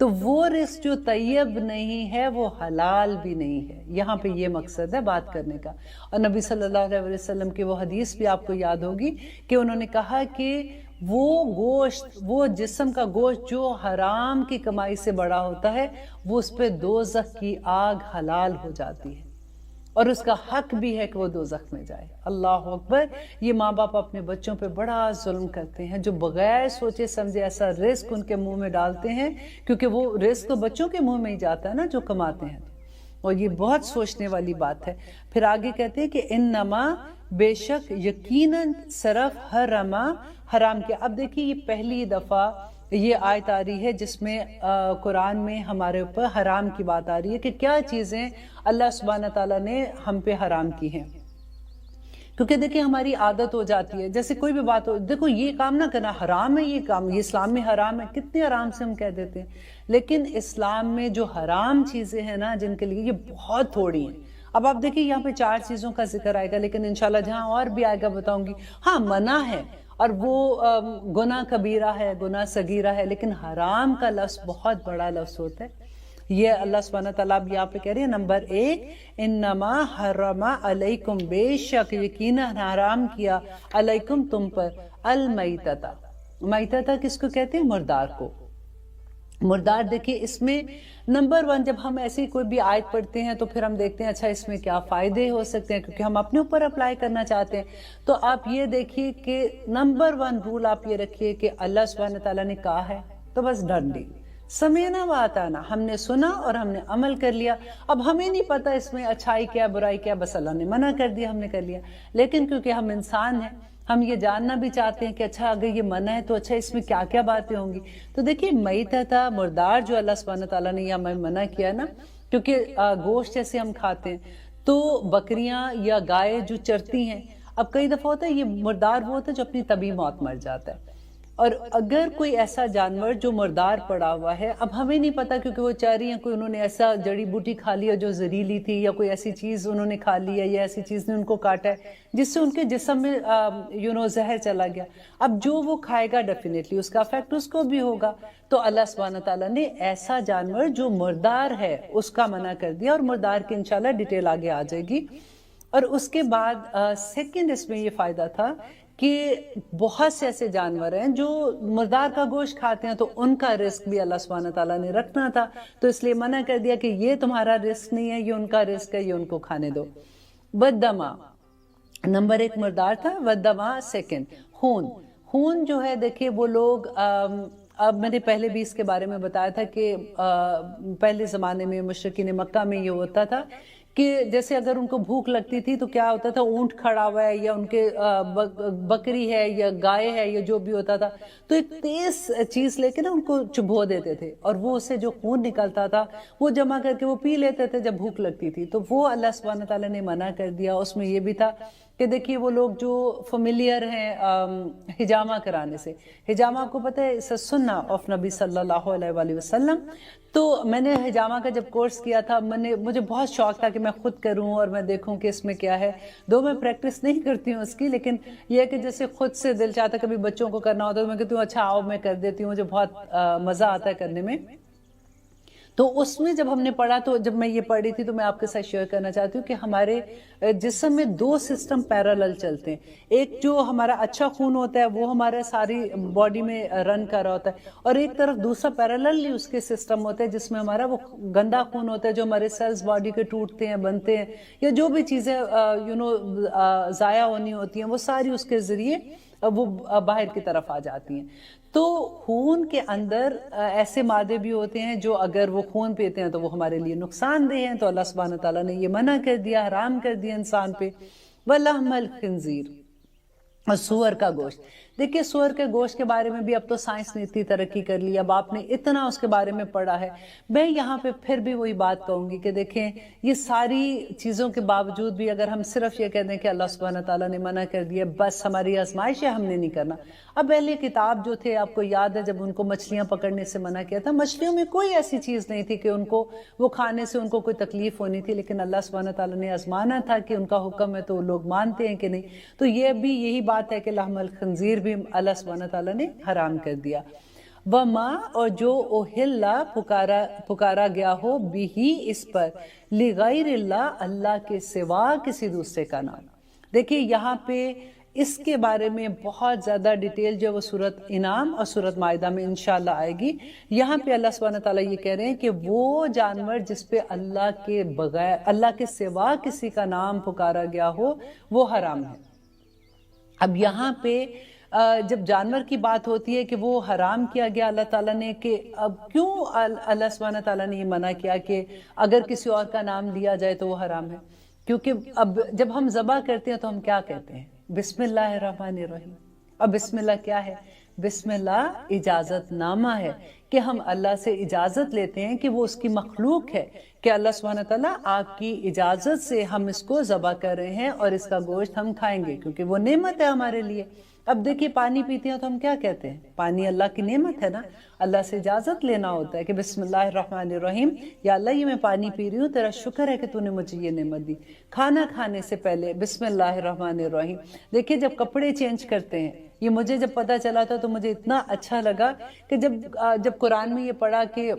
تو وہ رزق جو طیب نہیں ہے وہ حلال بھی نہیں ہے. یہاں پہ یہ مقصد ہے بات کرنے کا. اور نبی صلی اللہ علیہ وسلم کی وہ حدیث بھی آپ کو یاد ہوگی کہ انہوں نے کہا کہ وہ گوشت، وہ جسم کا گوشت جو حرام کی کمائی سے بڑا ہوتا ہے، وہ اس پہ دوزخ کی آگ حلال ہو جاتی ہے، اور اس کا حق بھی ہے کہ وہ دوزخ میں جائے. اللہ اکبر. یہ ماں باپ اپنے بچوں پہ بڑا ظلم کرتے ہیں، جو بغیر سوچے سمجھے ایسا رزق ان کے منہ میں ڈالتے ہیں، کیونکہ وہ رزق تو بچوں کے منہ میں ہی جاتا ہے نا جو کماتے ہیں. اور یہ بہت سوچنے والی بات ہے. پھر آگے کہتے ہیں کہ انما، بے شک، یقیناً، صرف، حرام کیا. اب دیکھیے یہ پہلی دفعہ یہ آیت آ رہی ہے جس میں قرآن میں ہمارے اوپر حرام کی بات آ رہی ہے کہ کیا چیزیں اللہ سبحانہ تعالیٰ نے ہم پہ حرام کی ہیں. کیونکہ دیکھیں ہماری عادت ہو جاتی ہے، جیسے کوئی بھی بات ہو، دیکھو یہ کام نہ کرنا، حرام ہے یہ کام، یہ اسلام میں حرام ہے، کتنے آرام سے ہم کہہ دیتے ہیں. لیکن اسلام میں جو حرام چیزیں ہیں نا، جن کے لیے یہ بہت تھوڑی ہیں. اب آپ دیکھیں یہاں پہ 4 چیزوں کا ذکر آئے گا، لیکن انشاءاللہ جہاں اور بھی آئے گا بتاؤں گی. ہاں منع ہے، اور وہ گناہ کبیرہ ہے، گناہ صغیرہ ہے، لیکن حرام کا لفظ بہت بڑا لفظ ہوتا ہے. یہ اللہ سبحانہ تعالیٰ اب یہاں پہ کہہ رہے ہیں نمبر 1، انما حرم علیکم، بے شک یقیناً حرام کیا، علیکم تم پر، المیتۃ. میتۃ کس کو کہتے ہیں؟ مردار کو. مردار دیکھیے اس میں نمبر 1 جب ہم ایسی کوئی بھی آیت پڑھتے ہیں تو پھر ہم دیکھتے ہیں اچھا اس میں کیا فائدے ہو سکتے ہیں، کیونکہ ہم اپنے اوپر اپلائی کرنا چاہتے ہیں. تو آپ یہ دیکھیے کہ نمبر 1 رول آپ یہ رکھیے کہ اللہ سبحانہ تعالیٰ نے کہا ہے تو بس ڈن ڈیل، سمعنا وأطعنا، ہم نے سنا اور ہم نے عمل کر لیا. اب ہمیں نہیں پتا اس میں اچھائی کیا برائی کیا، بس اللہ نے منع کر دیا، ہم نے کر لیا. لیکن کیونکہ ہم انسان ہیں، ہم یہ جاننا بھی چاہتے ہیں کہ اچھا اگر یہ منع ہے تو اچھا اس میں کیا کیا باتیں ہوں گی. تو دیکھیے میتۃ، مردار جو اللہ سبحانہ تعالیٰ نے یہاں منع کیا نا، کیونکہ گوشت جیسے ہم کھاتے ہیں تو بکریاں یا گائے جو چرتی ہیں، اب کئی دفعہ ہوتا ہے یہ مردار وہ ہوتا ہے جو اپنی طبعی موت مر جاتا ہے. اور اگر کوئی ایسا جانور جو مردار پڑا ہوا ہے، اب ہمیں نہیں پتا کیونکہ وہ چاہ رہی ہیں کوئی انہوں نے ایسا جڑی بوٹی کھا لیا جو زہریلی تھی، یا کوئی ایسی چیز انہوں نے کھا لی ہے، یا ایسی چیز نے ان کو کاٹا ہے جس سے ان کے جسم میں زہر چلا گیا. اب جو وہ کھائے گا ڈیفینیٹلی اس کا افیکٹ اس کو بھی ہوگا. تو اللہ سبحانہ تعالیٰ نے ایسا جانور جو مردار ہے اس کا منع کر دیا، اور مردار کی انشاءاللہ ڈیٹیل آگے آ جائے گی. اور اس کے بعد سیکنڈ اس میں یہ فائدہ تھا کہ بہت سے ایسے جانور ہیں جو مردار کا گوشت کھاتے ہیں، تو ان کا رزق بھی اللہ سبحانہ تعالیٰ نے رکھنا تھا، تو اس لیے منع کر دیا کہ یہ تمہارا رزق نہیں ہے، یہ ان کا رزق ہے، یہ ان کو کھانے دو. والدما، نمبر 1 مردار تھا، والدما سیکنڈ خون جو ہے دیکھیے وہ لوگ اب میں نے پہلے بھی اس کے بارے میں بتایا تھا کہ پہلے زمانے میں مشرکین مکہ میں یہ ہوتا تھا کہ جیسے اگر ان کو بھوک لگتی تھی تو کیا ہوتا تھا، اونٹ کھڑا ہوا ہے یا ان کے بکری ہے یا گائے ہے یا جو بھی ہوتا تھا، تو ایک تیز چیز لے کے نا ان کو چبھو دیتے تھے، اور وہ اسے جو خون نکلتا تھا وہ جمع کر کے وہ پی لیتے تھے جب بھوک لگتی تھی. تو وہ اللہ سبحانہ تعالیٰ نے منع کر دیا. اس میں یہ بھی تھا کہ دیکھیے وہ لوگ جو فیملیئر ہیں حجامہ کرانے سے، حجامہ آپ کو پتہ ہے سنہ آف نبی صلی اللہ علیہ وآلہ وسلم. تو میں نے حجامہ کا جب کورس کیا تھا، مجھے بہت شوق تھا کہ میں خود کروں اور میں دیکھوں کہ اس میں کیا ہے. دو میں پریکٹس نہیں کرتی ہوں اس کی، لیکن یہ کہ جیسے خود سے دل چاہتا ہے کبھی بچوں کو کرنا ہوتا ہے تو میں کہتی ہوں اچھا آؤ میں کر دیتی ہوں، مجھے بہت مزہ آتا ہے کرنے میں. تو اس میں جب ہم نے پڑھا، تو جب میں یہ پڑھ رہی تھی تو میں آپ کے ساتھ شیئر کرنا چاہتی ہوں کہ ہمارے جسم میں 2 سسٹم پیرالل چلتے ہیں. ایک جو ہمارا اچھا خون ہوتا ہے وہ ہمارے ساری باڈی میں رن کر رہا ہوتا ہے، اور ایک طرف دوسرا پیراللی اس کے سسٹم ہوتا ہے جس میں ہمارا وہ گندا خون ہوتا ہے جو ہمارے سیلز باڈی کے ٹوٹتے ہیں، بنتے ہیں، یا جو بھی چیزیں ضائع ہونی ہوتی ہیں وہ ساری اس کے ذریعے وہ باہر کی طرف آ جاتی ہیں. تو خون کے اندر ایسے مادے بھی ہوتے ہیں جو اگر وہ خون پیتے ہیں تو وہ ہمارے لیے نقصان دہ ہیں، تو اللہ سبحانہ تعالیٰ نے یہ منع کر دیا، حرام کر دیا انسان پہ. وَلَحْمَ الْخِنْزِيرِ، اور سور کا گوشت. دیکھیے سور کے گوشت کے بارے میں بھی اب تو سائنس نے اتنی ترقی کر لی، اب آپ نے اتنا اس کے بارے میں پڑھا ہے. میں یہاں پہ پھر بھی وہی بات کہوں گی کہ دیکھیں یہ ساری چیزوں کے باوجود بھی اگر ہم صرف یہ کہہ دیں کہ اللہ سبحانہ تعالیٰ نے منع کر دیا، بس ہماری آزمائش ہے ہم نے نہیں کرنا. اب اہل کتاب جو تھے آپ کو یاد ہے جب ان کو مچھلیاں پکڑنے سے منع کیا تھا، مچھلیوں میں کوئی ایسی چیز نہیں تھی کہ ان کو وہ کھانے سے ان کو کوئی تکلیف ہونی تھی، لیکن اللہ سبحانہ تعالیٰ نے آزمانا تھا کہ ان کا حکم ہے تو لوگ مانتے ہیں کہ نہیں. تو یہ بھی یہی بات ہے کہ لحم الخنزیر بھی اللہ سبحانہ تعالیٰ نے حرام کر دیا. وما اور جو اوہلا پکارا گیا ہو بھی اس پر لغیر اللہ اللہ کے سوا کسی دوسرے کا نام. دیکھیے یہاں پہ اس کے بارے میں بہت زیادہ ڈیٹیل جو وہ سورۃ انعام اور سورۃ مائدہ میں انشاءاللہ آئے گی. یہاں پہ اللہ سبحانہ تعالیٰ یہ کہہ رہے ہیں کہ وہ جانور جس پہ اللہ کے بغیر اللہ کے سوا کسی کا نام پکارا گیا ہو وہ حرام ہے. اب یہاں پہ جب جانور کی بات ہوتی ہے کہ وہ حرام کیا گیا اللہ تعالیٰ نے، کہ اب کیوں اللہ سبحانہ تعالیٰ نے یہ منع کیا کہ اگر کسی اور کا نام لیا جائے تو وہ حرام ہے؟ کیونکہ اب جب ہم ذبح کرتے ہیں تو ہم کیا کہتے ہیں؟ بسم اللہ الرحمن الرحیم. اب بسم اللہ کیا ہے؟ بسم اللہ اجازت نامہ ہے کہ ہم اللہ سے اجازت لیتے ہیں کہ وہ اس کی مخلوق ہے، کہ اللہ سبحانہ تعالیٰ آپ کی اجازت سے ہم اس کو ذبح کر رہے ہیں اور اس کا گوشت ہم کھائیں گے کیونکہ وہ نعمت ہے ہمارے لیے. اب دیکھیے پانی پیتے ہیں تو ہم کیا کہتے ہیں؟ پانی اللہ کی نعمت ہے نا، اللہ سے اجازت لینا ہوتا ہے کہ بسم اللہ الرحمن الرحیم، یا اللہ یہ میں پانی پی رہی ہوں، تیرا شکر ہے کہ تو نے مجھے یہ نعمت دی. کھانا کھانے سے پہلے بسم اللہ الرحمن الرحیم. دیکھیے جب کپڑے چینج کرتے ہیں، یہ مجھے جب پتا چلا تھا تو مجھے اتنا اچھا لگا کہ جب قرآن میں یہ پڑھا کہ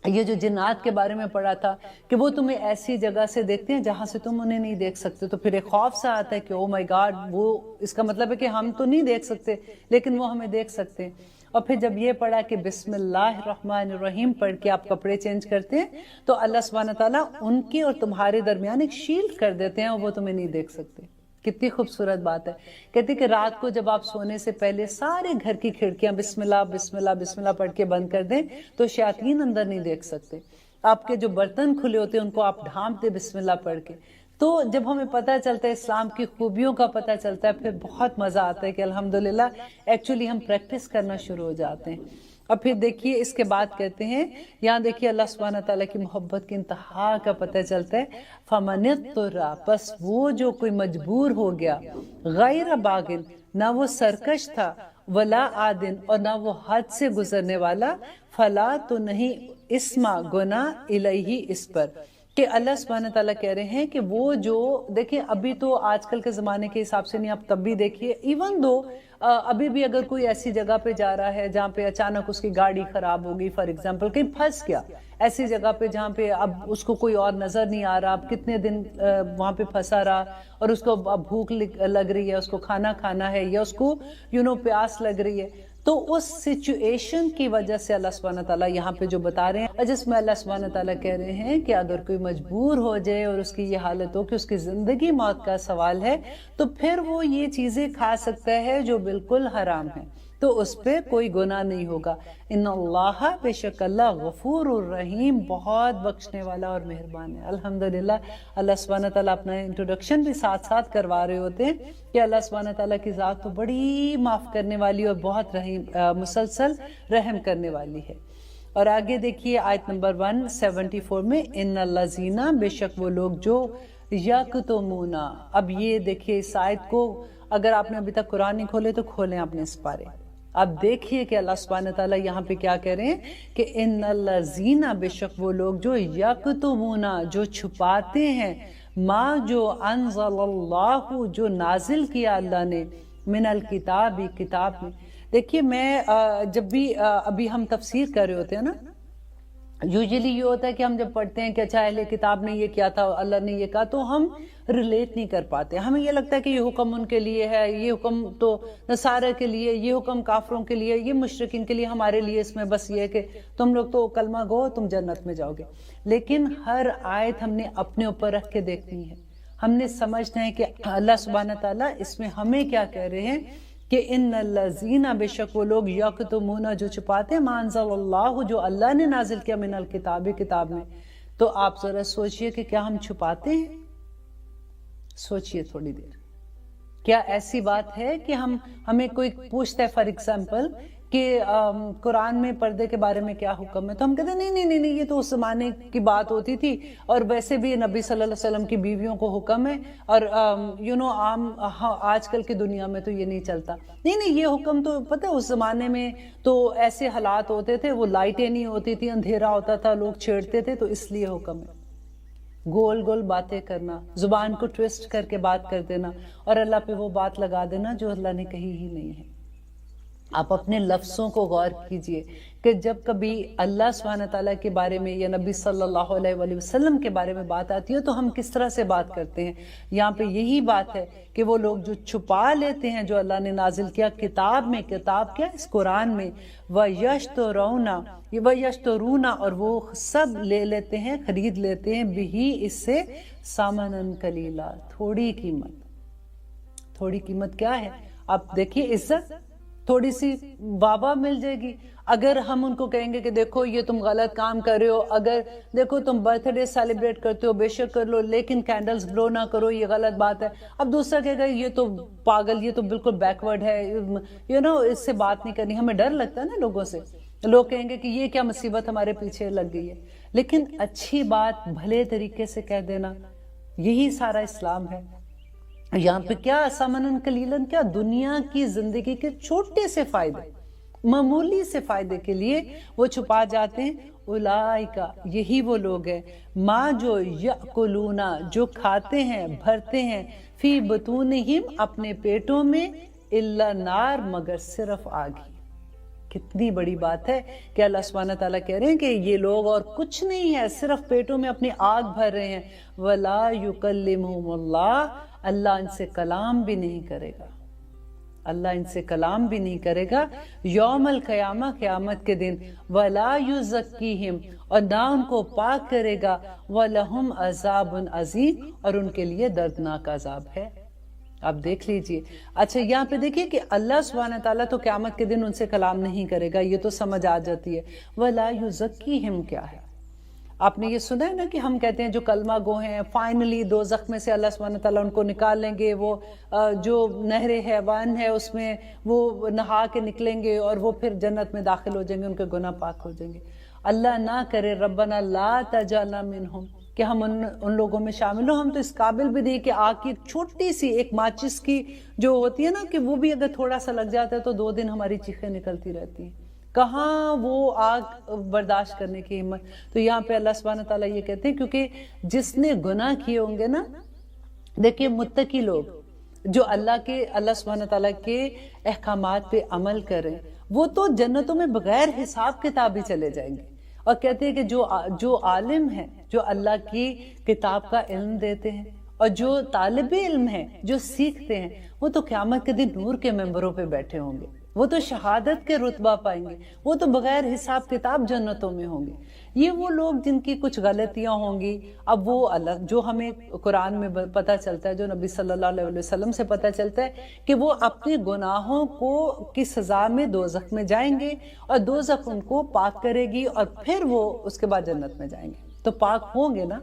یہ جو جنات کے بارے میں پڑھا تھا کہ وہ تمہیں ایسی جگہ سے دیکھتے ہیں جہاں سے تم انہیں نہیں دیکھ سکتے، تو پھر ایک خوف سا آتا ہے کہ او مائی گاڈ، وہ اس کا مطلب ہے کہ ہم تو نہیں دیکھ سکتے لیکن وہ ہمیں دیکھ سکتے ہیں. اور پھر جب یہ پڑھا کہ بسم اللہ الرحمن الرحیم پڑھ کے آپ کپڑے چینج کرتے ہیں تو اللہ سبحانہ تعالیٰ ان کے اور تمہارے درمیان ایک شیلڈ کر دیتے ہیں اور وہ تمہیں نہیں دیکھ سکتے. کتنی خوبصورت بات ہے. کہتے کہ رات کو جب آپ سونے سے پہلے سارے گھر کی کھڑکیاں بسم اللہ بسم اللہ بسم اللہ پڑھ کے بند کر دیں تو شیاطین اندر نہیں دیکھ سکتے. آپ کے جو برتن کھلے ہوتے ہیں ان کو آپ ڈھانپ دیں بسم اللہ پڑھ کے. تو جب ہمیں پتہ چلتا ہے اسلام کی خوبیوں کا پتہ چلتا ہے پھر بہت مزہ آتا ہے کہ الحمدللہ ایکچولی ہم پریکٹس کرنا شروع ہو جاتے ہیں. اور پھر دیکھیے اس کے بعد کہتے ہیں، یہاں دیکھیے اللہ سبحانہ تعالیٰ کی محبت کی انتہا کا پتہ چلتا ہے. فَمَنِ اضْطُرَّ، پس وہ جو کوئی مجبور ہو گیا، غیر باغن، نہ وہ سرکش تھا، ولا عادن، اور نہ وہ حد سے گزرنے والا، فلا، تو نہیں، اسما، گناہ، الیہ، اس پر. کہ اللہ سبحانہ تعالیٰ کہہ رہے ہیں کہ وہ جو دیکھیں ابھی تو آج کل کے زمانے کے حساب سے نہیں، آپ تب بھی دیکھیے ایون دو ابھی بھی اگر کوئی ایسی جگہ پہ جا رہا ہے جہاں پہ اچانک اس کی گاڑی خراب ہوگی، فار ایگزامپل کہیں پھنس گیا ایسی جگہ پہ جہاں پہ اب اس کو کوئی اور نظر نہیں آ رہا، اب کتنے دن وہاں پہ پھنسا رہا اور اس کو اب بھوک لگ رہی ہے، اس کو کھانا کھانا ہے یا اس کو پیاس لگ رہی ہے، تو اس سچویشن کی وجہ سے اللہ سبحانہ تعالیٰ یہاں پہ جو بتا رہے ہیں، جس میں اللہ سبحانہ تعالیٰ کہہ رہے ہیں کہ اگر کوئی مجبور ہو جائے اور اس کی یہ حالت ہو کہ اس کی زندگی موت کا سوال ہے تو پھر وہ یہ چیزیں کھا سکتا ہے جو بالکل حرام ہیں، تو اس پہ کوئی گناہ نہیں ہوگا. ان اللہ، بے شک اللہ، غفور الرحیم، بہت بخشنے والا اور مہربان ہے. الحمدللہ اللہ سبحانہ تعالیٰ اپنا انٹروڈکشن بھی ساتھ ساتھ کروا رہے ہوتے ہیں کہ اللہ سبحانہ تعالیٰ کی ذات تو بڑی معاف کرنے والی اور بہت مسلسل رحم کرنے والی ہے. اور آگے دیکھیے آیت نمبر 174 میں، ان الذین، بے شک وہ لوگ جو یکتمون. اب یہ دیکھیے اس آیت کو اگر آپ نے ابھی تک قرآن نہیں کھولے تو کھولیں اپنے اس پارے. اب دیکھیے کہ اللہ سبحانہ تعالیٰ یہاں پہ کیا کہہ رہے ہیں کہ ان الذین، بے شک وہ لوگ جو یکتمون، جو چھپاتے ہیں، ما، جو انزل اللہ، جو نازل کیا اللہ نے، من الکتاب، کتاب میں. دیکھیے میں جب بھی ابھی ہم تفسیر کر رہے ہوتے ہیں نا، یوزلی یہ ہوتا ہے کہ ہم جب پڑھتے ہیں کہ اچھا اہل کتاب نے یہ کیا تھا، اللہ نے یہ کہا، تو ہم ریلیٹ نہیں کر پاتے. ہمیں یہ لگتا ہے کہ یہ حکم ان کے لیے ہے، یہ حکم تو نصارہ کے لیے، یہ حکم کافروں کے لیے، یہ مشرکین کے لیے، ہمارے لیے اس میں بس یہ ہے کہ تم لوگ تو کلمہ گو، تم جنت میں جاؤ گے. لیکن ہر آیت ہم نے اپنے اوپر رکھ کے دیکھنی ہے. ہم نے سمجھنا ہے کہ اللہ سبحانہ تعالیٰ اس میں ہمیں کیا کہہ رہے ہیں کہ ان الذین، بے شک وہ لوگ یکتمون، جو چھپاتے ہیں، ما انزل اللہ، جو اللہ نے نازل کیا، من الکتاب، کتاب میں. تو آپ ذرا سوچئے کہ کیا ہم چھپاتے ہیں؟ سوچئے تھوڑی دیر. کیا ایسی بات ہے کہ ہمیں کوئی پوچھتا ہے فار ایگزامپل کہ قرآن میں پردے کے بارے میں کیا حکم ہے، تو ہم کہتے ہیں نہیں نہیں نہیں، یہ تو اس زمانے کی بات ہوتی تھی اور ویسے بھی نبی صلی اللہ علیہ وسلم کی بیویوں کو حکم ہے اور عام آج کل کی دنیا میں تو یہ نہیں چلتا. نہیں نہیں، یہ حکم تو پتہ ہے اس زمانے میں تو ایسے حالات ہوتے تھے، وہ لائٹیں نہیں ہوتی تھی، اندھیرا ہوتا تھا، لوگ چھیڑتے تھے، تو اس لیے حکم ہے. گول گول باتیں کرنا، زبان کو ٹویسٹ کر کے بات کر دینا اور اللہ پہ وہ بات لگا دینا جو اللہ نے کہی ہی نہیں ہے. آپ اپنے لفظوں کو غور کیجئے کہ جب کبھی اللہ سبحانہ تعالیٰ کے بارے میں یا نبی صلی اللہ علیہ وآلہ وسلم کے بارے میں بات آتی ہے تو ہم کس طرح سے بات کرتے ہیں. یہاں پہ یہی بات ہے کہ وہ لوگ جو چھپا لیتے ہیں جو اللہ نے نازل کیا کتاب میں، کتاب کیا اس قرآن میں، وَيَشْتَرُونَ اور وہ سب لے لیتے ہیں، خرید لیتے ہیں بِهِ اس سے ثَمَنًا قَلِيلًا تھوڑی قیمت. تھوڑی قیمت کیا ہے؟ آپ دیکھیے عزت تھوڑی سی بابا مل جائے گی. اگر ہم ان کو کہیں گے کہ دیکھو یہ تم غلط کام کر رہے ہو، اگر دیکھو تم برتھ ڈے سیلیبریٹ کرتے ہو بے شک کر لو لیکن کینڈلز بلو نہ کرو، یہ غلط بات ہے. اب دوسرا کہے گا یہ تو پاگل، یہ تو بالکل بیکورڈ ہے، اس سے بات نہیں کرنی. ہمیں ڈر لگتا ہے نا لوگوں سے. لوگ کہیں گے کہ یہ کیا مصیبت ہمارے پیچھے لگ گئی ہے. لیکن اچھی بات بھلے طریقے سے کہہ دینا، یہی سارا اسلام ہے. یہاں پہ کیا ثمنً قلیلاً، کیا دنیا کی زندگی کے چھوٹے سے فائدے، معمولی سے فائدے کے لیے وہ چھپا جاتے ہیں. اولئک یہی وہ لوگ ہیں ماں جو یأکلون جو کھاتے ہیں بھرتے ہیں فی بطونہم اپنے پیٹوں میں الا النار مگر صرف آگ ہی. کتنی بڑی بات ہے کہ اللہ سبحانہ تعالیٰ کہہ رہے ہیں کہ یہ لوگ اور کچھ نہیں ہے، صرف پیٹوں میں اپنی آگ بھر رہے ہیں. وَلَا يُكَلِّمُهُمُ اللَّهُ اللہ ان سے کلام بھی نہیں کرے گا، اللہ ان سے کلام بھی نہیں کرے گا یوم القیامہ قیامت کے دن. وَلَا يُزَكِّيهِمْ اور نہ ان کو پاک کرے گا. وَلَهُمْ عَذَابٌ عَظِيمٌ اور ان کے لیے دردناک عذاب ہے. آپ دیکھ لیجئے. اچھا یہاں پہ دیکھیے کہ اللہ سبحانہ تعالیٰ تو قیامت کے دن ان سے کلام نہیں کرے گا، یہ تو سمجھ آ جاتی ہے. وَلَا يُزَكِّيهِمْ کیا ہے؟ آپ نے یہ سنا ہے نا کہ ہم کہتے ہیں جو کلمہ گو ہیں فائنلی دوزخ میں سے اللہ سبحانہ تعالیٰ ان کو نکال لیں گے، وہ جو نہر حیوان ہے اس میں وہ نہا کے نکلیں گے اور وہ پھر جنت میں داخل ہو جائیں گے، ان کے گناہ پاک ہو جائیں گے. اللہ نہ کرے ربنا لا تجعلنا منہم کہ ہم ان لوگوں میں شامل ہوں. ہم تو اس قابل بھی نہیں کہ آگ کی چھوٹی سی ایک ماچس کی جو ہوتی ہے نا کہ وہ بھی اگر تھوڑا سا لگ جاتا ہے تو 2 دن ہماری چیخیں نکلتی رہتی ہیں. کہاں وہ آگ برداشت کرنے کی ہمت. تو یہاں پہ اللہ سبحانہ تعالیٰ یہ کہتے ہیں کیونکہ جس نے گناہ کیے ہوں گے نا، دیکھیں متقی لوگ جو اللہ سبحانہ تعالیٰ کے احکامات پہ عمل کریں وہ تو جنتوں میں بغیر حساب کتاب ہی چلے جائیں گے. اور کہتے ہیں کہ جو عالم ہیں جو اللہ کی کتاب کا علم دیتے ہیں اور جو طالب علم ہیں جو سیکھتے ہیں وہ تو قیامت کے دن نور کے ممبروں پہ بیٹھے ہوں گے، وہ تو شہادت کے رتبہ پائیں گے، وہ تو بغیر حساب کتاب جنتوں میں ہوں گے. یہ وہ لوگ جن کی کچھ غلطیاں ہوں گی. اب وہ اللہ جو ہمیں قرآن میں پتہ چلتا ہے، جو نبی صلی اللہ علیہ وسلم سے پتہ چلتا ہے کہ وہ اپنے گناہوں کی سزا میں دوزخ میں جائیں گے اور دوزخ ان کو پاک کرے گی اور پھر وہ اس کے بعد جنت میں جائیں گے. تو پاک ہوں گے نا.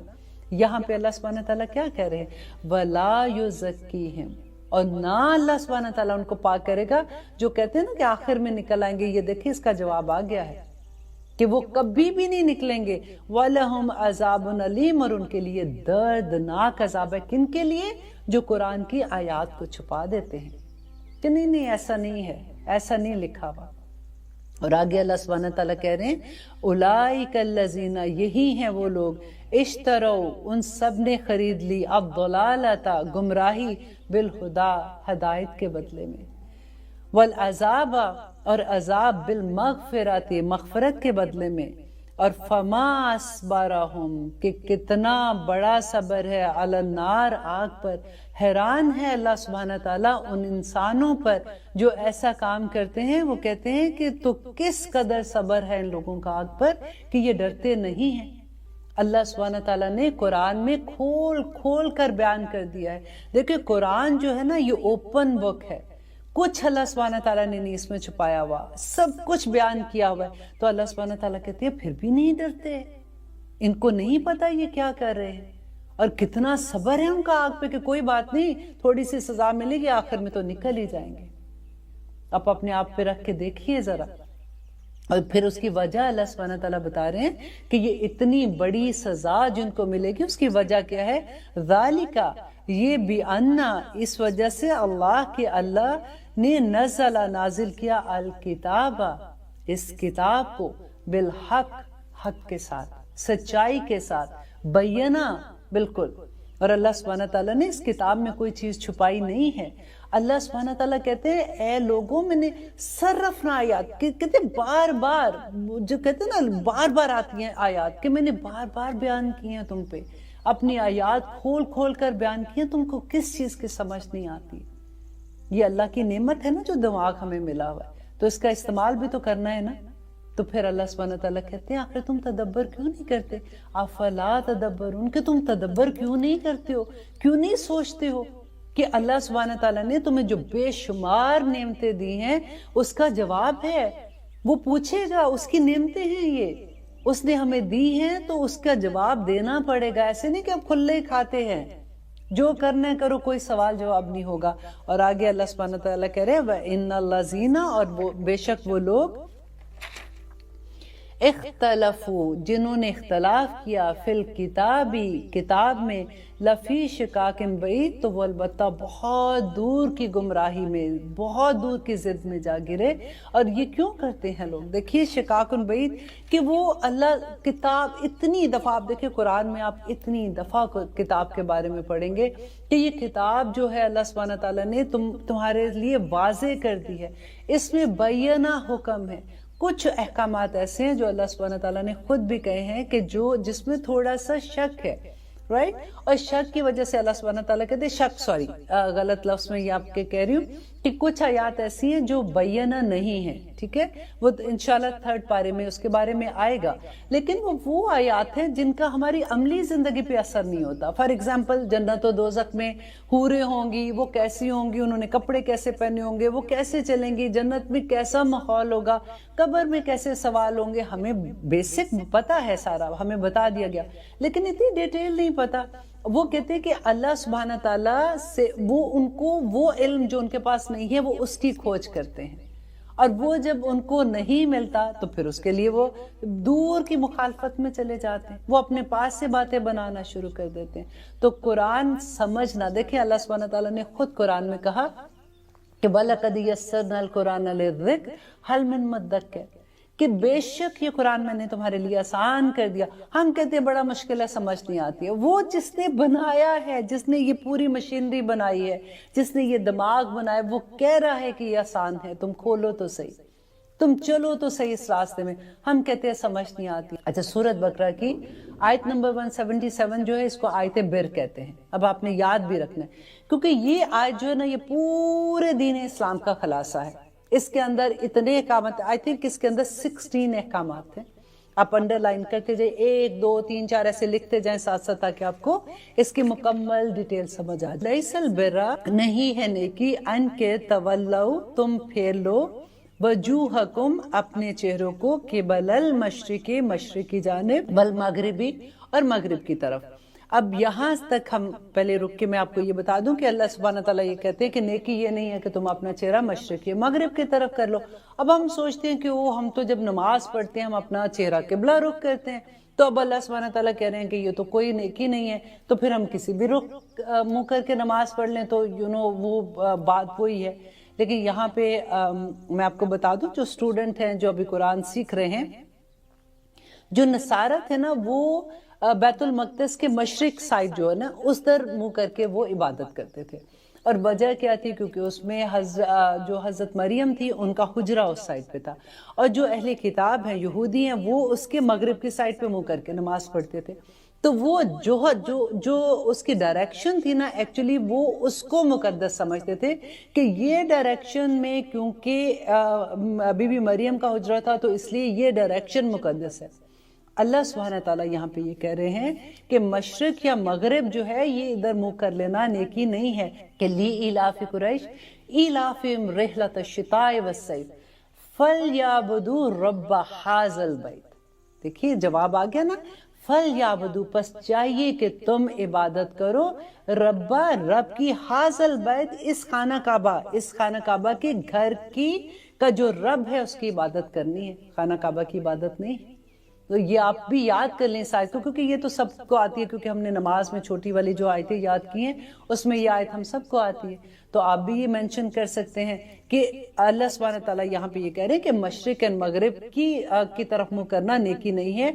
یہاں پہ اللہ سبحانہ تعالیٰ کیا کہہ رہے ہیں؟ وَلَا يُزَكِّيهِمْ اور نہ اللہ سبحانہ تعالیٰ ان کو پاک کرے گا. جو کہتے ہیں نا کہ آخر میں نکل آئیں گے، یہ دیکھیں اس کا جواب آ گیا ہے کہ وہ کبھی بھی نہیں نکلیں گے. وَلَهُمْ عَذَابٌ عَلِيمٌ اور ان کے لیے دردناک عذاب ہے. کن کے لیے؟ جو قرآن کی آیات کو چھپا دیتے ہیں کہ نہیں ایسا نہیں ہے، ایسا نہیں لکھا ہوا. اور آگے اللہ سبحانہ تعالیٰ کہہ رہے ہیں اولئک الذین یہی ہیں وہ لوگ اشتروا ان سب نے خرید لی الضلالۃ گمراہی بالہدا ہدایت کے بدلے میں، والعذاب اور عذاب بالمغفرت مغفرت کے بدلے میں، اور فما اصبرہم کہ کتنا بڑا صبر ہے علی النار آگ پر. حیران ہے اللہ سبحانہ تعالیٰ ان انسانوں پر جو ایسا کام کرتے ہیں. وہ کہتے ہیں کہ تو کس قدر صبر ہے ان لوگوں کا آگ پر کہ یہ ڈرتے نہیں ہیں. اللہ سبحانہ تعالیٰ نے قرآن میں کھول کھول کر بیان کر دیا ہے. دیکھیں قرآن جو ہے نا یہ اوپن بک ہے، کچھ اللہ سبحانہ تعالیٰ نے نہیں اس میں چھپایا ہوا، سب کچھ بیان کیا ہوا ہے. تو اللہ سبحانہ تعالیٰ کہتے ہیں پھر بھی نہیں ڈرتے، ان کو نہیں پتا یہ کیا کر رہے ہیں، اور کتنا صبر ہے ان کا آگ پہ کہ کوئی بات نہیں، تھوڑی سی سزا ملے گی آخر میں تو نکل ہی جائیں گے. آپ اپنے آپ پہ رکھ کے دیکھیے ذرا. اور پھر اس کی وجہ اللہ سبحانہ تعالیٰ بتا رہے ہیں کہ یہ اتنی بڑی سزا جن کو ملے گی اس کی وجہ کیا ہے؟ ذالک یہ بِأَنَّ اس وجہ سے اللہ نے نازل کیا الکتاب اس کتاب کو بالحق حق کے ساتھ، سچائی کے ساتھ، بینا بالکل اور اللہ سبحانہ تعالیٰ نے اس کتاب میں کوئی چیز چھپائی نہیں ہے. اللہ سبحانہ تعالیٰ کہتے ہیں اے لوگوں میں نے صرفنا آیات، کہتے بار بار، جو کہتے ہیں نا بار بار آتی ہیں آیات، کہ میں نے بار بار بیان کی ہیں تم پہ، اپنی آیات کھول کھول کر بیان کی ہیں، تم کو کس چیز کی سمجھ نہیں آتی. یہ اللہ کی نعمت ہے نا جو دماغ ہمیں ملا ہوا ہے، تو اس کا استعمال بھی تو کرنا ہے نا. تو پھر اللہ سبحانہ تعالیٰ کہتے ہیں آخر تم تدبر کیوں نہیں کرتے؟ افلا تدبرون، کہ تم تدبر کیوں نہیں کرتے ہو، کیوں نہیں سوچتے ہو کہ اللہ سبحانہ تعالیٰ نے تمہیں جو بے شمار نعمتیں دی ہیں اس کا جواب ہے، وہ پوچھے گا، اس کی نعمتیں ہیں یہ، اس نے ہمیں دی ہیں تو اس کا جواب دینا پڑے گا. ایسے نہیں کہ اب کھلے کھاتے ہیں، جو کرنا کرو، کوئی سوال جواب نہیں ہوگا. اور آگے اللہ سبحانہ تعالیٰ کہہ رہے ہیں وَإِنَّ الَّذِينَ، اور بے شک وہ لوگ اختلفوا، جنہوں نے اختلاف کیا، فی الکتابی، کتاب میں، لفی شقاق بعید، تو وہ البتہ بہت دور کی گمراہی میں، بہت دور کی ضد میں جا گرے. اور یہ کیوں کرتے ہیں لوگ؟ دیکھیے شقاق بعید، کہ وہ اللہ کتاب اتنی دفعہ، آپ دیکھیں قرآن میں آپ اتنی دفعہ کتاب کے بارے میں پڑھیں گے کہ یہ کتاب جو ہے اللہ سبحانہ تعالیٰ نے تمہارے لیے واضح کر دی ہے، اس میں بینہ حکم ہے. کچھ احکامات ایسے ہیں جو اللہ سبحانہ تعالیٰ نے خود بھی کہے ہیں کہ جس میں تھوڑا سا شک ہے، رائٹ، اور شک کی وجہ سے اللہ سبحانہ تعالیٰ کہتے ہیں شک، سوری غلط لفظ میں یہ آپ کے کہہ رہی ہوں، کہ کچھ آیات ایسی ہیں جو بینہ نہیں ہیں، ٹھیک ہے، وہ انشاءاللہ 3rd پارے میں اس کے بارے میں آئے گا. لیکن وہ آیات ہیں جن کا ہماری عملی زندگی پہ اثر نہیں ہوتا. فار ایگزامپل جنت و دوزخ میں حوریں ہوں گی، وہ کیسی ہوں گی، انہوں نے کپڑے کیسے پہنے ہوں گے، وہ کیسے چلیں گی، جنت میں کیسا ماحول ہوگا، قبر میں کیسے سوال ہوں گے، ہمیں بیسک پتا ہے سارا، ہمیں بتا دیا گیا، لیکن اتنی ڈیٹیل نہیں پتا. وہ کہتے ہیں کہ اللہ سبحانہ تعالیٰ سے ان کو وہ علم جو ان کے پاس نہیں ہے وہ اس کی کھوج کرتے ہیں، اور وہ جب ان کو نہیں ملتا تو پھر اس کے لیے وہ دور کی مخالفت میں چلے جاتے ہیں، وہ اپنے پاس سے باتیں بنانا شروع کر دیتے ہیں. تو قرآن سمجھنا، دیکھیں اللہ سبحانہ تعالیٰ نے خود قرآن میں کہا کہ وَلَقَدْ يَسَّرْنَا الْقُرْآنَ لِلذِّكْرِ هَلْ مِن مُدَّكِرٍ، کہ بے شک یہ قرآن میں نے تمہارے لیے آسان کر دیا. ہم کہتے ہیں بڑا مشکل ہے، سمجھ نہیں آتی ہے. وہ جس نے بنایا ہے، جس نے یہ پوری مشینری بنائی ہے، جس نے یہ دماغ بنایا، وہ کہہ رہا ہے کہ یہ آسان ہے، تم کھولو تو صحیح، تم چلو تو صحیح اس راستے میں. ہم کہتے ہیں سمجھ نہیں آتی. اچھا، سورۃ بقرہ کی آیت نمبر 177 جو ہے اس کو آیت بر کہتے ہیں. اب آپ نے یاد بھی رکھنا ہے کیونکہ یہ آیت جو ہے نا یہ پورے دین اسلام کا خلاصہ ہے. اس کے اندر اتنے احکامات، آئی تھنک اس کے اندر 16 احکامات ہیں. آپ انڈر لائن کرتے جائیں، 1 2 3 4 ایسے لکھتے جائیں ساتھ ساتھ، تاکہ آپ کو اس کی مکمل ڈیٹیل سمجھ آ جائے. لیس البر، نہیں ہے نیکی، ان کے تولو، تم پھیر لو، وجوہکم، اپنے چہروں کو، قبل المشرق، مشرق کی جانب، والمغربی، اور مغرب کی طرف. اب یہاں تک ہم پہلے رک کے میں آپ کو یہ بتا دوں کہ اللہ سبحانہ تعالیٰ یہ کہتے ہیں کہ نیکی یہ نہیں ہے کہ تم اپنا چہرہ مشرق یا مغرب کی طرف کر لو. اب ہم سوچتے ہیں کہ ہم تو جب نماز پڑھتے ہیں ہم اپنا چہرہ قبلہ رخ کرتے ہیں، تو اب اللہ سبحانہ تعالیٰ کہہ رہے ہیں کہ یہ تو کوئی نیکی نہیں ہے، تو پھر ہم کسی بھی رخ منہ کر کے نماز پڑھ لیں تو وہ بات وہی ہے. لیکن یہاں پہ میں آپ کو بتا دوں، جو اسٹوڈنٹ ہیں جو ابھی قرآن سیکھ رہے ہیں، جو نصارہ تھے نا، وہ بیت المقدس کے مشرق سائڈ جو ہے نا اس در منہ کر کے وہ عبادت کرتے تھے. اور وجہ کیا تھی؟ کیونکہ اس میں جو حضرت مریم تھی ان کا حجرہ اس سائڈ پہ تھا، اور جو اہل کتاب ہیں، یہودی ہیں، وہ اس کے مغرب کی سائڈ پہ منہ کر کے نماز پڑھتے تھے. تو وہ جو اس کی ڈائریکشن تھی نا، ایکچولی وہ اس کو مقدس سمجھتے تھے کہ یہ ڈائریکشن میں، کیونکہ بی بی مریم کا حجرہ تھا تو اس لیے یہ ڈائریکشن مقدس ہے. اللہ سبحانہ تعالیٰ یہاں پہ یہ کہہ رہے ہیں کہ مشرق یا مغرب جو ہے یہ ادھر منہ کر لینا نیکی نہیں ہے. کہ لی ایلاف قریش ایلافہم رحلۃ الشتاء والصیف فلیعبدوا رب ھذا البیت. دیکھیے جواب آ گیا نا، فلیعبدوا، پس چاہیے کہ تم عبادت کرو، رب کی، ھذا البیت، اس خانہ کعبہ کے گھر کا جو رب ہے اس کی عبادت کرنی ہے، خانہ کعبہ کی عبادت نہیں. تو یہ آپ بھی یاد کر لیں اس آیت کو، کیونکہ یہ تو سب کو آتی ہے، کیونکہ ہم نے نماز میں چھوٹی والی جو آیتیں یاد کی ہیں اس میں یہ آیت ہم سب کو آتی ہے. تو آپ بھی یہ مینشن کر سکتے ہیں کہ اللہ سبحانہ تعالیٰ یہاں پہ یہ کہہ رہے ہیں کہ مشرق اور مغرب کی طرف منہ کرنا نیکی نہیں ہے.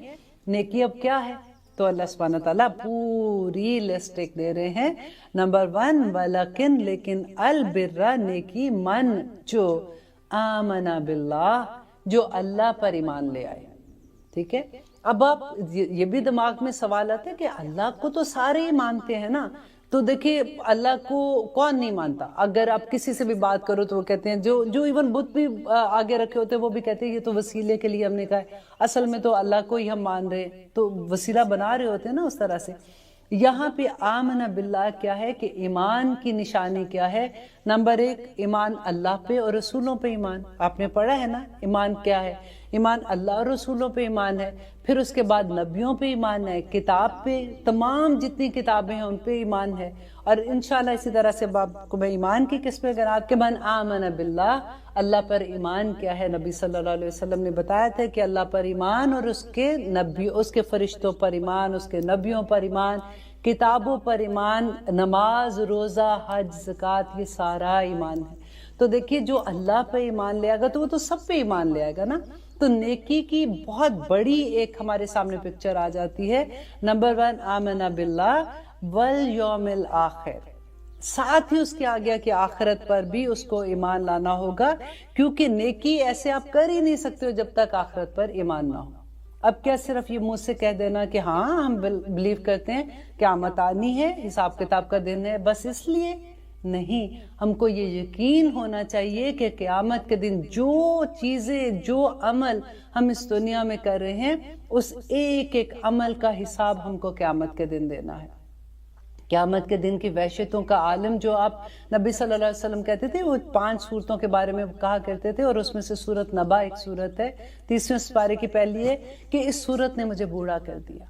نیکی اب کیا ہے؟ تو اللہ سبحانہ تعالیٰ پوری لسٹ ایک دے رہے ہیں. نمبر 1 ولیکن لیکن البر نیکی من جو آمنا باللہ جو اللہ پر ایمان لے آئے. ٹھیک ہے. اب آپ یہ بھی دماغ میں سوال آتا ہے کہ اللہ کو تو سارے ہی مانتے ہیں نا, تو دیکھیے اللہ کو کون نہیں مانتا. اگر آپ کسی سے بھی بات کرو تو وہ کہتے ہیں, جو ایون بت بھی آگے رکھے ہوتے ہیں وہ بھی کہتے ہیں یہ تو وسیلے کے لیے ہم نے کہا ہے, اصل میں تو اللہ کو ہی ہم مان رہے ہیں, تو وسیلہ بنا رہے ہوتے ہیں نا اس طرح سے. یہاں پہ آمنا باللہ کیا ہے کہ ایمان کی نشانی کیا ہے. نمبر 1 ایمان اللہ پہ اور رسولوں پہ ایمان. آپ نے پڑھا ہے نا ایمان کیا ہے. ایمان اللہ اور رسولوں پہ ایمان ہے. پھر اس کے بعد نبیوں پہ ایمان ہے, کتاب پہ, تمام جتنی کتابیں ہیں ان پہ ایمان ہے. اور انشاءاللہ اسی طرح سے آپ کو میں ایمان کی قسمیں اگر آپ کے من آمن باللہ, اللہ پر ایمان کیا ہے. نبی صلی اللہ علیہ وسلم نے بتایا تھا کہ اللہ پر ایمان اور اس کے نبی, اس کے فرشتوں پر ایمان, اس کے نبیوں پر ایمان, کتابوں پر ایمان, نماز, روزہ, حج, زکوٰۃ, یہ سارا ایمان ہے. تو دیکھیے جو اللہ پہ ایمان لے آئے گا تو وہ تو سب پہ ایمان لے آئے گا نا. تو نیکی کی بہت بڑی ایک ہمارے سامنے پکچر آ جاتی ہے. نمبر 1 آمنا باللہ والیوم الآخر, ساتھ ہی اس کے آگے کہ آخرت پر بھی اس کو ایمان لانا ہوگا, کیونکہ نیکی ایسے آپ کر ہی نہیں سکتے ہو جب تک آخرت پر ایمان نہ ہو. اب کیا صرف یہ منہ سے کہہ دینا کہ ہاں ہم بلیو کرتے ہیں قیامت آنی ہے, حساب کتاب کا دن ہے, بس اس لیے نہیں. ہم کو یہ یقین ہونا چاہیے کہ قیامت کے دن جو چیزیں, جو عمل ہم اس دنیا میں کر رہے ہیں, اس ایک ایک عمل کا حساب ہم کو قیامت کے دن دینا ہے. قیامت کے دن کی وحشتوں کا عالم جو آپ نبی صلی اللہ علیہ وسلم کہتے تھے, وہ 5 صورتوں کے بارے میں کہا کرتے تھے, اور اس میں سے سورت نبا ایک صورت ہے, 30ویں سپارے کی پہلی ہے, کہ اس صورت نے مجھے بوڑھا کر دیا.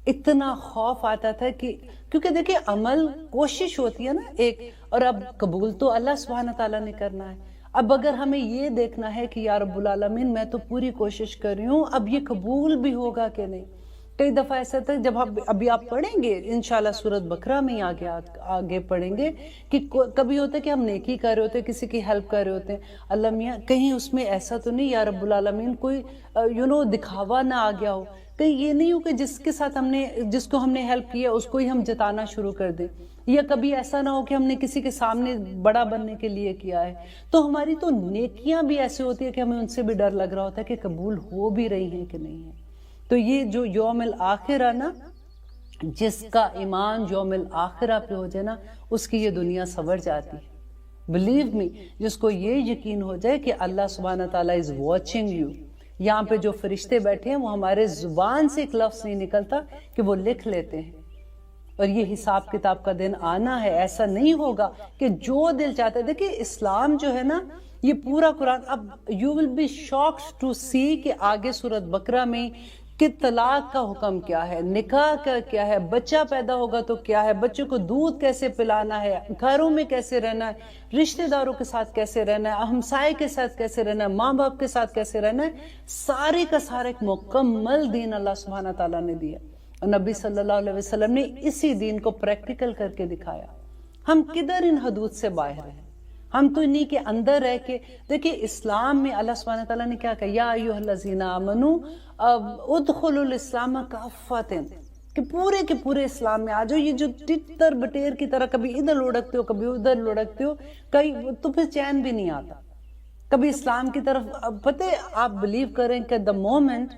اتنا خوف آتا تھا کہ کیونکہ دیکھیں عمل کوشش ہوتی ہے نا ایک, اور اب قبول تو اللہ سبحانہ تعالیٰ نے کرنا ہے. اب اگر ہمیں یہ دیکھنا ہے کہ یا رب العالمین میں تو پوری کوشش کر رہی ہوں, اب یہ قبول بھی ہوگا کہ نہیں. کئی دفعہ ایسا تھا جب ابھی آپ پڑھیں گے انشاءاللہ سورت بقرہ میں آگے پڑھیں گے کہ کبھی ہوتا ہے کہ ہم نیکی کر رہے ہوتے ہیں, کسی کی ہیلپ کر رہے ہوتے ہیں, اللہ میاں کہیں اس میں ایسا تو نہیں یا رب العالمین کوئی دکھاوا نہ آ گیا ہو, کہیں یہ نہیں ہو کہ جس کو ہم نے ہیلپ کیا اس کو ہی ہم جتانا شروع کر دیں, یا کبھی ایسا نہ ہو کہ ہم نے کسی کے سامنے بڑا بننے کے لیے کیا ہے. تو ہماری تو نیکیاں بھی ایسے ہوتی ہے کہ ہمیں ان سے بھی ڈر لگ رہا ہوتا ہے کہ قبول ہو بھی رہی ہیں کہ نہیں ہے. تو یہ جو یوم الآخرہ نا, جس کا ایمان یوم الآخرہ پہ ہو جائے نا, اس کی یہ دنیا سنور جاتی ہے. بلیو می, جس کو یہ یقین ہو جائے کہ اللہ سبحانہ تعالیٰ از واچنگ یو. یہاں پہ جو فرشتے بیٹھے ہیں وہ ہمارے زبان سے ایک لفظ نہیں نکلتا کہ وہ لکھ لیتے ہیں. اور یہ حساب کتاب کا دن آنا ہے, ایسا نہیں ہوگا کہ جو دل چاہتا ہے. دیکھیں اسلام جو ہے نا, یہ پورا قرآن, اب you will be shocked to see کہ آگے سورت بقرہ میں کہ طلاق کا حکم کیا ہے, نکاح کا کیا ہے, بچہ پیدا ہوگا تو کیا ہے, بچوں کو دودھ کیسے پلانا ہے, گھروں میں کیسے رہنا ہے, رشتہ داروں کے ساتھ کیسے رہنا ہے, ہمسائے کے ساتھ کیسے رہنا ہے, ماں باپ کے ساتھ کیسے رہنا ہے. سارے کا سارا ایک مکمل دین اللہ سبحانہ تعالیٰ نے دیا, اور نبی صلی اللہ علیہ وسلم نے اسی دین کو پریکٹیکل کر کے دکھایا. ہم کدھر ان حدود سے باہر ہیں, ہم تو انہی کے اندر رہ کے. دیکھیں اسلام میں اللہ سبحانہ تعالیٰ نے کیا کہا, یا ایھا الذین آمنوا ادخلوا الاسلام کافۃ, کہ پورے کے پورے اسلام میں آ جاؤ. یہ جو تتر بٹیر کی طرح کبھی ادھر لڑکتے ہو کبھی ادھر لڑکتے ہو, کہیں تو پھر چین بھی نہیں آتا. کبھی اسلام کی طرف, پتہ آپ بلیو کریں کہ دا مومنٹ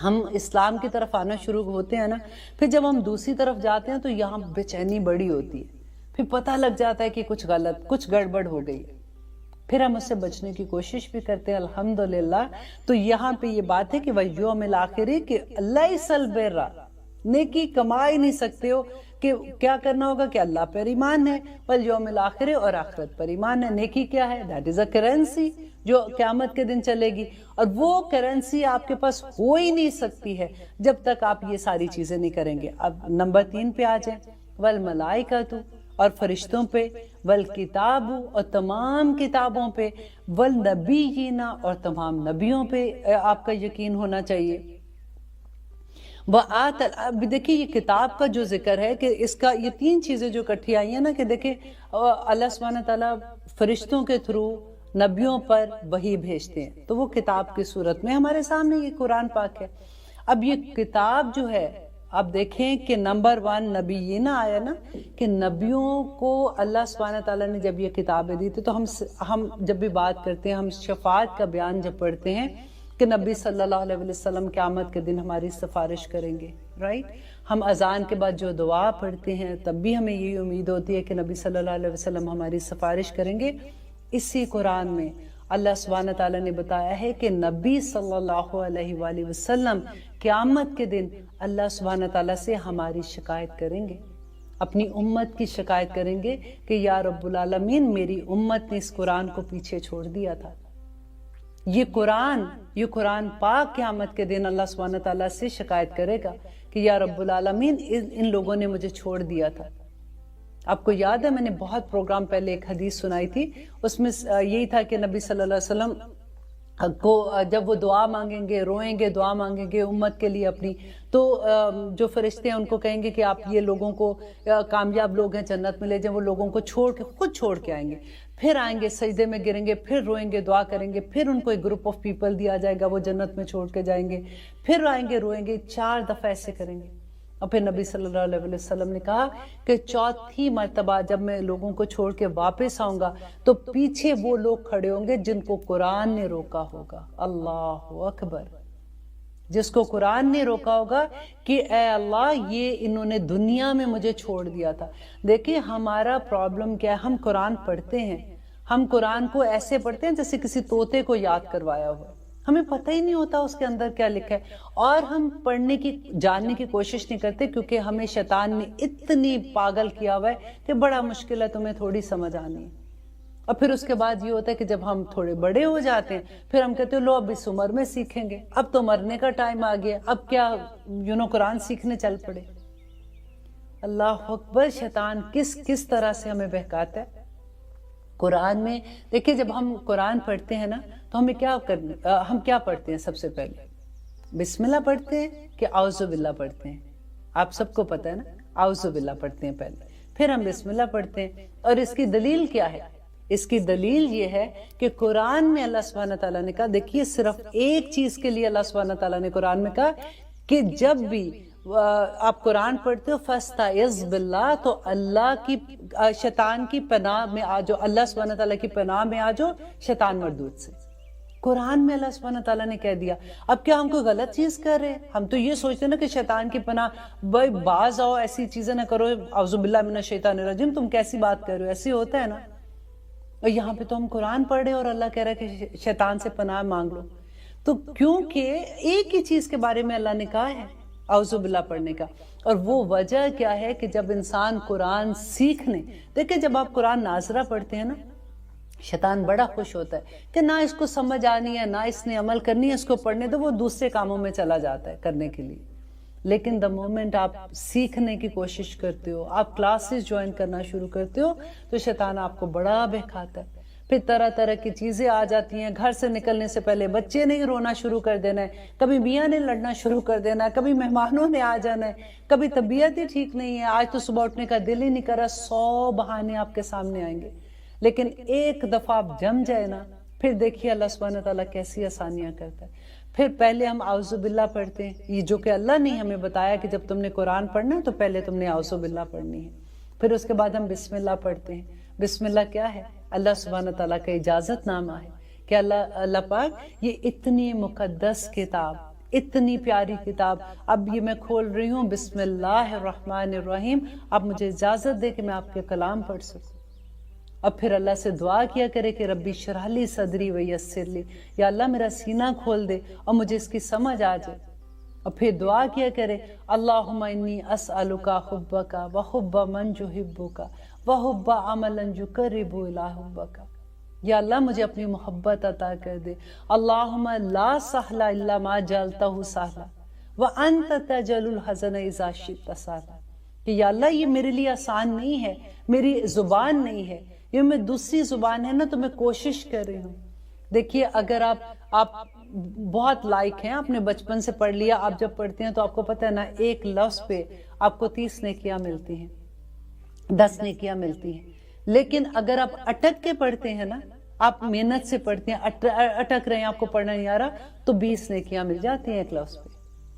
ہم اسلام کی طرف آنا شروع ہوتے ہیں نا, پھر جب ہم دوسری طرف جاتے ہیں تو یہاں بے چینی بڑی ہوتی ہے. پھر پتہ لگ جاتا ہے کہ کچھ غلط, کچھ گڑبڑ ہو گئی, پھر ہم اس سے بچنے کی کوشش بھی کرتے ہیں الحمدللہ. تو یہاں پہ یہ بات ہے کہ وَيَوْمِ الْآخِرِ کہ لَيْسَ الْبِرَّ, نیکی کما ہی نہیں سکتے ہو, کہ کیا کرنا ہوگا کہ اللہ پر ایمان ہے, وَالْيَوْمِ الْآخِرِ, اور آخرت پر ایمان ہے. نیکی کیا ہے, دیٹ از اے کرنسی جو قیامت کے دن چلے گی, اور وہ کرنسی آپ کے پاس ہو ہی نہیں سکتی ہے جب تک آپ یہ ساری چیزیں نہیں کریں گے. اب نمبر 3 پہ آ جائیں, وَالْمَلَائِكَةُ, اور فرشتوں پہ, والکتاب, اور تمام کتابوں پہ, والنبیین, اور تمام نبیوں پہ آپ کا یقین ہونا چاہیے. اب دیکھیں یہ کتاب کا جو ذکر ہے کہ اس کا یہ 3 چیزیں جو اکٹھی آئی ہیں نا, کہ دیکھیں اللہ سبحانہ تعالیٰ فرشتوں کے تھرو نبیوں پر وحی بھیجتے ہیں, تو وہ کتاب کی صورت میں ہمارے سامنے یہ قرآن پاک ہے. اب یہ کتاب جو ہے، اب دیکھیں کہ نمبر 1 نبی، یہ نہ آیا نا کہ نبیوں کو اللہ سبحانہ تعالیٰ نے جب یہ کتابیں دی تھی، تو ہم جب بھی بات کرتے ہیں، ہم شفاعت کا بیان جب پڑھتے ہیں کہ نبی صلی اللہ علیہ وسلم قیامت کے دن ہماری سفارش کریں گے، رائٹ؟ ہم اذان کے بعد جو دعا پڑھتے ہیں تب بھی ہمیں یہی امید ہوتی ہے کہ نبی صلی اللہ علیہ وسلم ہماری سفارش کریں گے۔ اسی قرآن میں اللہ سبحانہ تعالیٰ نے بتایا ہے کہ نبی صلی اللہ علیہ وآلہ وسلم قیامت کے دن اللہ سبحانہ تعالیٰ سے ہماری شکایت کریں گے، اپنی امت کی شکایت کریں گے کہ یا رب العالمین، میری امت نے اس قرآن کو پیچھے چھوڑ دیا تھا۔ یہ قرآن پاک قیامت کے دن اللہ سبحانہ تعالیٰ سے شکایت کرے گا کہ یا رب العالمین، ان لوگوں نے مجھے چھوڑ دیا تھا۔ آپ کو یاد ہے میں نے بہت پروگرام پہلے ایک حدیث سنائی تھی، اس میں یہی تھا کہ نبی صلی اللہ علیہ وسلم کو جب وہ دعا مانگیں گے، روئیں گے، دعا مانگیں گے امت کے لیے اپنی، تو جو فرشتے ہیں ان کو کہیں گے کہ آپ یہ لوگوں کو، کامیاب لوگ ہیں جنت میں لے جائیں، وہ لوگوں کو خود چھوڑ کے آئیں گے، پھر آئیں گے، سجدے میں گریں گے، پھر روئیں گے، دعا کریں گے، پھر ان کو ایک گروپ آف پیپل دیا جائے گا، وہ جنت میں چھوڑ کے جائیں گے، پھر آئیں گے، روئیں گے، 4 دفعہ ایسے کریں گے۔ اور پھر نبی صلی اللہ علیہ وسلم نے کہا کہ 4تھی مرتبہ جب میں لوگوں کو چھوڑ کے واپس آؤں گا تو پیچھے وہ لوگ کھڑے ہوں گے جن کو قرآن نے روکا ہوگا۔ اللہ اکبر! جس کو قرآن نے روکا ہوگا کہ اے اللہ، یہ انہوں نے دنیا میں مجھے چھوڑ دیا تھا۔ دیکھیں ہمارا پرابلم کیا ہے، ہم قرآن پڑھتے ہیں، ہم قرآن کو ایسے پڑھتے ہیں جیسے کسی طوطے کو یاد کروایا ہوا، ہمیں پتہ ہی نہیں ہوتا اس کے اندر کیا لکھا ہے، اور ہم پڑھنے کی، جاننے کی کوشش نہیں کرتے، کیونکہ ہمیں شیطان نے اتنی پاگل کیا ہوا ہے کہ بڑا مشکل ہے، تمہیں تھوڑی سمجھ آنی ہے۔ اور پھر اس کے بعد یہ ہوتا ہے کہ جب ہم تھوڑے بڑے ہو جاتے ہیں پھر ہم کہتے ہیں لو اب اس عمر میں سیکھیں گے، اب تو مرنے کا ٹائم آ گیا، اب کیا قرآن سیکھنے چل پڑے۔ اللہ اکبر! شیطان کس طرح سے ہمیں بہکاتا ہے۔ قرآن میں دیکھیں جب ہم قرآن پڑھتے ہیں نا تو ہمیں ہم کیا پڑھتے ہیں؟ سب سے پہلے بسم اللہ پڑھتے ہیں کہ اعوذ باللہ پڑھتے ہیں؟ آپ سب کو پتہ ہے نا، اعوذ باللہ پڑھتے ہیں پہلے، پھر ہم بسم اللہ پڑھتے ہیں۔ اور اس کی دلیل کیا ہے؟ اس کی دلیل یہ ہے کہ قرآن میں اللہ سبحانہ تعالیٰ نے کہا، دیکھیے صرف ایک چیز کے لیے اللہ سبحانہ تعالیٰ نے قرآن میں کہا کہ جب بھی آپ قرآن پڑھتے ہو فاستعذ باللہ، تو اللہ کی، شیطان کی پناہ میں آ جاؤ، اللہ سبحانہ تعالیٰ کی پناہ میں آ جاؤ شیطان مردود سے۔ قرآن میں اللہ سبحانہ تعالیٰ نے کہہ دیا۔ اب کیا ہم کوئی غلط چیز کر رہے ہیں؟ ہم تو یہ سوچتے ہیں نا کہ شیطان کی پناہ، بھائی باز آؤ، ایسی چیزیں نہ کرو، اعوذ باللہ من الشیطان الرجیم، تم کیسی بات کر رہے ہو؟ ایسی ہوتا ہے نا۔ اور یہاں پہ تو ہم قرآن پڑھ رہے ہیں اور اللہ کہہ رہا ہے کہ شیطان سے پناہ مانگ لو، تو کیونکہ ایک ہی چیز کے بارے میں اللہ نے کہا ہے اعوذ باللہ پڑھنے کا، اور وہ وجہ کیا ہے کہ جب انسان قرآن سیکھنے، دیکھیں جب آپ قرآن ناظرہ پڑھتے ہیں نا، شیطان بڑا خوش ہوتا ہے کہ نہ اس کو سمجھ آنی ہے، نہ اس نے عمل کرنی ہے، اس کو پڑھنے تو وہ دوسرے کاموں میں چلا جاتا ہے کرنے کے لیے۔ لیکن دا مومنٹ آپ سیکھنے کی کوشش کرتے ہو، آپ کلاسز جوائن کرنا شروع کرتے ہو، تو شیطان آپ کو بڑا بہکاتا ہے۔ پھر طرح طرح کی چیزیں آ جاتی ہیں، گھر سے نکلنے سے پہلے بچے نے رونا شروع کر دینا ہے، کبھی میاں نے لڑنا شروع کر دینا ہے، کبھی مہمانوں نے آ جانا ہے، کبھی طبیعت ہی ٹھیک نہیں ہے، آج تو صبح اٹھنے کا دل ہی نہیں کر رہا، 100 بہانے آپ کے سامنے آئیں گے۔ لیکن ایک دفعہ آپ جم جائے نا، پھر دیکھیے اللہ سبحانہ تعالیٰ کیسی آسانیاں کرتا ہے۔ پھر پہلے ہم اعوذ باللہ پڑھتے ہیں، یہ جو کہ اللہ نے ہمیں بتایا کہ جب تم نے قرآن پڑھنا ہے تو پہلے تم نے اعوذ باللہ پڑھنی ہے۔ پھر اس کے بعد ہم بسم اللہ پڑھتے ہیں۔ بسم اللہ کیا ہے؟ اللہ سبحانہ تعالیٰ کا اجازت نامہ ہے کہ اللہ پاک یہ اتنی مقدس کتاب، اتنی پیاری کتاب، اب یہ میں کھول رہی ہوں، بسم اللہ الرحمن الرحیم، اب مجھے اجازت دے کہ میں آپ کے کلام پڑھ سکوں۔ اب پھر اللہ سے دعا کیا کرے کہ ربی اشرح لی صدری ویسر لی، یا اللہ میرا سینہ کھول دے اور مجھے اس کی سمجھ آ جائے۔ اور پھر دعا کیا کرے اللہم انی اسألک حبک وحب من یحبک وحب عملا یقرب الی حبک، یا اللہ مجھے اپنی محبت عطا کر دے۔ اللہم لا سہل الا ما جعلتہ سہلا وانت تجعل الحزن اذا شئت سہلا، کہ یا اللہ یہ میرے لیے آسان نہیں ہے، میری زبان نہیں ہے، یہ میں دوسری زبان ہے نا، تو میں کوشش کر رہی ہوں۔ دیکھیے اگر آپ بہت لائق ہیں، آپ نے بچپن سے پڑھ لیا، آپ جب پڑھتے ہیں تو آپ کو پتہ ہے نا ایک لفظ پہ آپ کو 30 نیکیاں ملتی ہیں، 10 نیکیاں ملتی ہیں۔ لیکن اگر آپ اٹک کے پڑھتے ہیں نا، آپ محنت سے پڑھتے ہیں، اٹک رہے ہیں، آپ کو پڑھنا نہیں آ رہا، تو 20 نیکیاں مل جاتی ہیں ایک لفظ پہ۔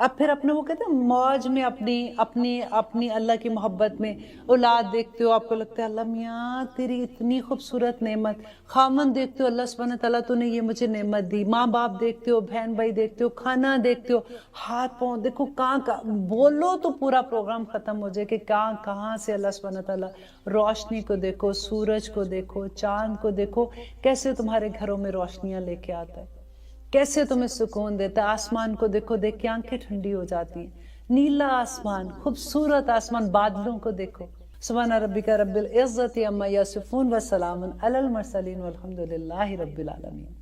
اب پھر اپنے وہ کہتے ہیں موج میں اپنی اللہ کی محبت میں اولاد دیکھتے ہو، آپ کو لگتا ہے اللہ میاں تیری اتنی خوبصورت نعمت، خامن دیکھتے ہو اللہ سبحانہ تعالیٰ تو نے یہ مجھے نعمت دی، ماں باپ دیکھتے ہو، بہن بھائی دیکھتے ہو، کھانا دیکھتے ہو، ہاتھ پاؤں دیکھو، کہاں بولو تو پورا پروگرام ختم ہو جائے کہ کہاں سے اللہ سبحانہ تعالیٰ روشنی کو دیکھو، سورج کو دیکھو، چاند کو دیکھو، کیسے تمہارے گھروں میں روشنیاں لے کے آتا ہے، کیسے تمہیں سکون دیتا ہے، آسمان کو دیکھو، دیکھ کے آنکھیں ٹھنڈی ہو جاتی ہیں، نیلا آسمان، خوبصورت آسمان، بادلوں کو دیکھو۔ سبحان ربک رب العزت عما یصفون وسلام علی المرسلین والحمد للہ رب العالمین۔